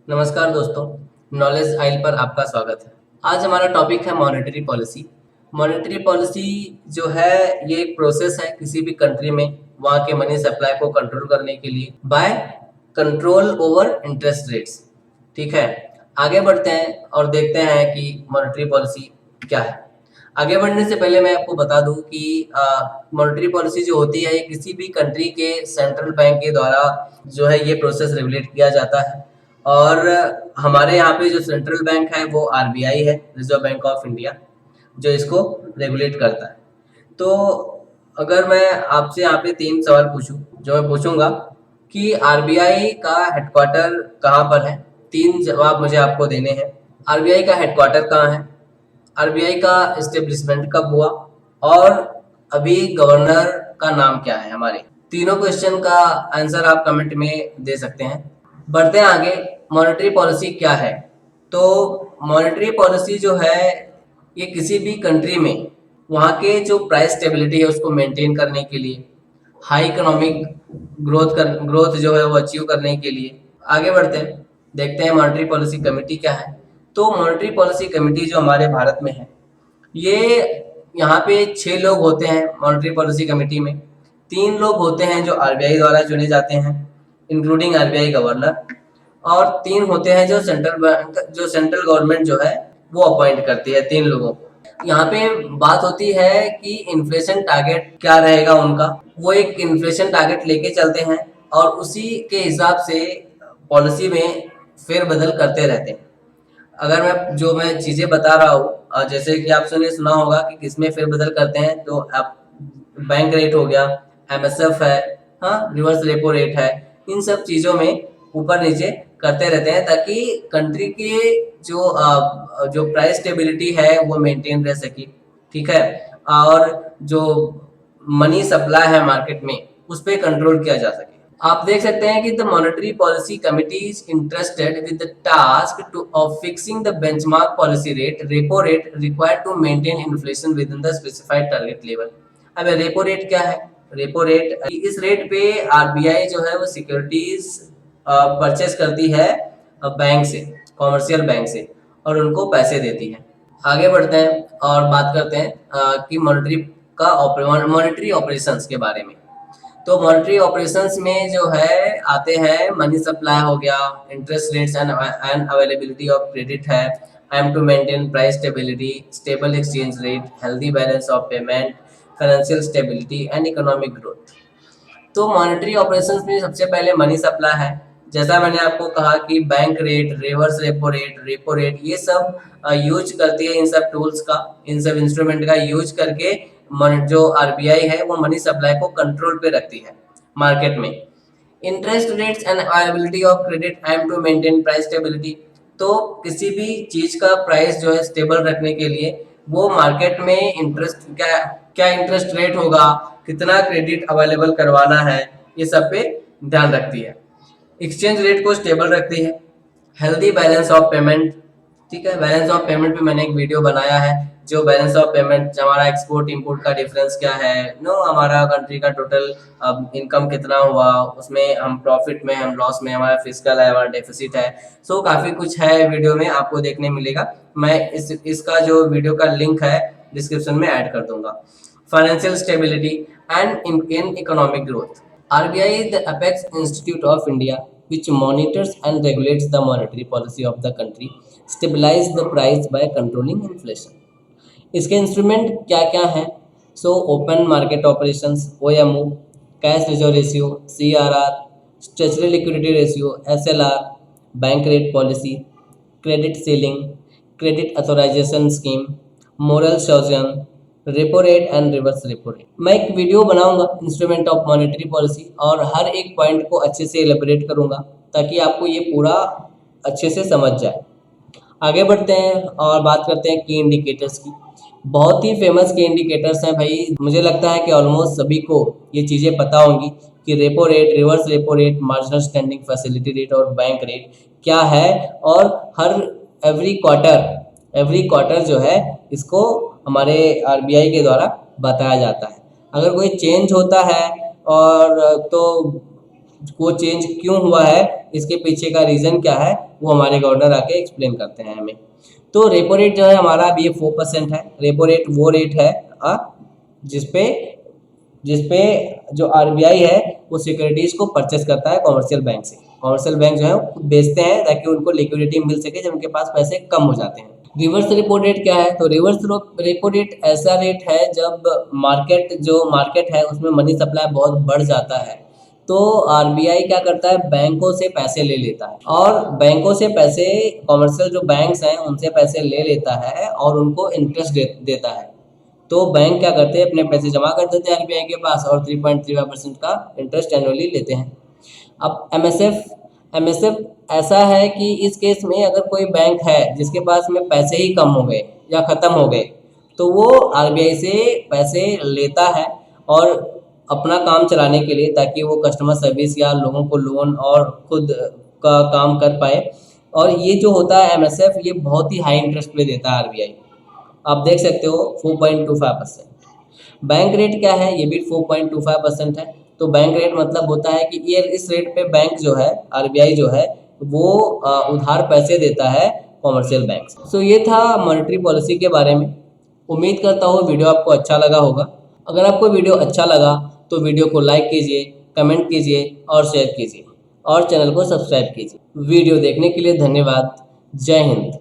नमस्कार दोस्तों, नॉलेज आइल पर आपका स्वागत है। आज हमारा टॉपिक है मॉनेटरी पॉलिसी। मॉनेटरी पॉलिसी जो है ये एक प्रोसेस है किसी भी कंट्री में वहाँ के मनी सप्लाई को कंट्रोल करने के लिए by control over interest rates. ठीक है, आगे बढ़ते हैं और देखते हैं कि मॉनेटरी पॉलिसी क्या है। आगे बढ़ने से पहले मैं आपको बता दूं कि मॉनेटरी पॉलिसी जो होती है ये किसी भी कंट्री के सेंट्रल बैंक के द्वारा जो है ये प्रोसेस रेगुलेट किया जाता है। और हमारे यहाँ पे जो सेंट्रल बैंक है वो आरबीआई है, रिजर्व बैंक ऑफ इंडिया, जो इसको रेगुलेट करता है। तो अगर मैं आपसे यहाँ पे 3 सवाल पूछूं, जो मैं पूछूंगा कि आरबीआई का हेडक्वार्टर कहाँ पर है। 3 जवाब मुझे आपको देने हैं। आरबीआई का हेडक्वार्टर कहाँ है, आरबीआई का एस्टेब्लिशमेंट कब हुआ, और अभी गवर्नर का नाम क्या है। हमारे तीनों क्वेश्चन का आंसर आप कमेंट में दे सकते हैं। बढ़ते हैं आगे। मॉनेटरी पॉलिसी क्या है? तो मॉनेटरी पॉलिसी जो है ये किसी भी कंट्री में वहाँ के जो प्राइस स्टेबिलिटी है उसको मेंटेन करने के लिए, हाई इकोनॉमिक ग्रोथ जो है वो अचीव करने के लिए। आगे बढ़ते हैं, देखते हैं मॉनेटरी पॉलिसी कमेटी क्या है। तो मॉनेटरी पॉलिसी कमेटी जो हमारे भारत में है ये यहाँ पे 6 लोग होते हैं मॉनेटरी पॉलिसी कमेटी में। 3 लोग होते हैं जो आरबीआई द्वारा चुने जाते हैं इंक्लूडिंग आरबीआई गवर्नर, और 3 होते हैं जो सेंट्रल गवर्नमेंट जो है वो अपॉइंट करती है 3 लोगों को। यहाँ पे बात होती है कि इन्फ्लेशन टारगेट क्या रहेगा उनका। वो एक इन्फ्लेशन टारगेट लेके चलते हैं और उसी के हिसाब से पॉलिसी में फेरबदल करते रहते हैं। अगर मैं चीजें बता रहा हूँ, जैसे कि आपने सुना होगा कि किसमें फेरबदल करते हैं, तो आप बैंक रेट हो गया, एमएसएफ है, हाँ, रिवर्स रेपो रेट है, इन सब चीजों में ऊपर नीचे करते रहते हैं ताकि कंट्री के जो प्राइस स्टेबिलिटी है वो मेंटेन रह सके। ठीक है, और जो मनी सप्लाई है मार्केट में उस पर कंट्रोल किया जा सके। आप देख सकते हैं कि the monetary policy committee is interested with the task to of fixing the benchmark policy rate repo rate required to maintain inflation within the specified target level. अब रेपो रेट क्या है? रेपो रेट, इस rate पे RBI जो है वो securities purchase करती है बैंक से, कॉमर्शियल बैंक से, और उनको पैसे देती है। आगे बढ़ते हैं और बात करते हैं कि मॉनेटरी ऑपरेशंस के बारे में। तो मॉनेटरी ऑपरेशंस में जो है आते हैं मनी सप्लाई हो गया, interest rates and availability of credit है, aim to maintain price stability, stable exchange rate, healthy balance of payment, financial stability and economic growth. तो मॉनेटरी ऑपरेशंस में सबसे पहले मनी सप्लाई है। जैसा मैंने आपको कहा कि bank rate, reverse repo rate, ये सब यूज करती है इन सब टूल्स का, इन सब इंस्ट्रूमेंट का यूज करके जो आरबीआई है वो मनी सप्लाई को कंट्रोल पे रखती है मार्केट में। Interest rates and availability of credit aim to maintain price stability. तो किसी भी चीज का प्राइस जो है स्टेबल रखने के लिए वो मार्केट में इंटरेस्ट क्या क्या इंटरेस्ट रेट होगा, कितना क्रेडिट अवेलेबल करवाना है, ये सब पे ध्यान रखती है। एक्सचेंज रेट को स्टेबल रखती है। हेल्दी बैलेंस ऑफ पेमेंट, ठीक है, बैलेंस ऑफ पेमेंट पे मैंने एक वीडियो बनाया है, जो बैलेंस ऑफ पेमेंट हमारा एक्सपोर्ट इंपोर्ट का डिफरेंस क्या है, हमारा कंट्री का टोटल इनकम कितना हुआ, उसमें हम प्रॉफिट में, हम लॉस में, हमारा फिस्कल है, हमारा डेफिसिट है। सो काफी कुछ है वीडियो में, आपको देखने मिलेगा। मैं इसका जो वीडियो का लिंक है डिस्क्रिप्शन में ऐड कर दूंगा। Financial stability and in economic growth. RBI is the apex institute of India which monitors and regulates the monetary policy of the country, stabilize the price by controlling inflation. इसके instrument क्या क्या हैं? So open market operations, OMO, cash reserve ratio, CRR, statutory liquidity ratio, SLR, bank rate policy, credit ceiling, credit authorisation scheme, moral suasion, repo rate and reverse repo rate. मैं एक video बनाऊंगा instrument of monetary policy और हर एक point को अच्छे से elaborate करूंगा ताकि आपको ये पूरा अच्छे से समझ जाए। आगे बढ़ते हैं और बात करते हैं की इंडिकेटर्स की। बहुत ही फेमस की इंडिकेटर्स हैं भाई, मुझे लगता है कि ऑलमोस्ट सभी को ये चीज़ें पता होंगी कि repo rate, reverse repo rate, marginal standing facility rate और बैंक रेट क्या है। और हर एवरी क्वार्टर जो है इसको हमारे आरबीआई के द्वारा बताया जाता है। अगर कोई चेंज होता है और तो वो चेंज क्यों हुआ है, इसके पीछे का रीज़न क्या है, वो हमारे गवर्नर आके एक्सप्लेन करते हैं हमें। तो रेपो रेट जो है हमारा अभी ये 4% है। रेपो रेट वो रेट है जिसपे जिसपे जो आरबीआई है वो सिक्योरिटीज को परचेस करता है कॉमर्शियल बैंक से। कॉमर्शियल बैंक जो है वो बेचते हैं ताकि उनको लिक्विडिटी मिल सके जब उनके पास पैसे कम हो जाते हैं। रिवर्स रेपो रेट क्या है, तो रिवर्स रेपो रेट ऐसा रेट है जब मार्केट है उसमें मनी सप्लाई बहुत बढ़ जाता है, तो आरबीआई क्या करता है, बैंकों से पैसे ले लेता है और बैंकों से पैसे, कॉमर्शियल जो बैंक्स हैं उनसे पैसे ले लेता है और उनको इंटरेस्ट देता है। तो बैंक क्या करते हैं, अपने पैसे जमा कर देते हैं आरबीआई के पास और 3.35% का इंटरेस्ट एनुअली लेते हैं। अब एमएसएफ ऐसा है कि इस केस में अगर कोई बैंक है जिसके पास में पैसे ही कम हो गए या ख़त्म हो गए, तो वो आरबीआई से पैसे लेता है और अपना काम चलाने के लिए, ताकि वो कस्टमर सर्विस या लोगों को लोन और खुद का काम कर पाए। और ये जो होता है एमएसएफ, ये बहुत ही हाई इंटरेस्ट पे देता है आरबीआई। आप देख सकते हो 4.25%। बैंक रेट क्या है, ये भी 4.25% है। तो बैंक रेट मतलब होता है कि ये इस रेट पे बैंक जो है, आरबीआई जो है, वो उधार पैसे देता है कॉमर्शियल बैंक से। सो ये था मॉनेटरी पॉलिसी के बारे में। उम्मीद करता हूँ वीडियो आपको अच्छा लगा होगा। अगर आपको वीडियो अच्छा लगा तो वीडियो को लाइक कीजिए, कमेंट कीजिए और शेयर कीजिए और चैनल को सब्सक्राइब कीजिए। वीडियो देखने के लिए धन्यवाद। जय हिंद।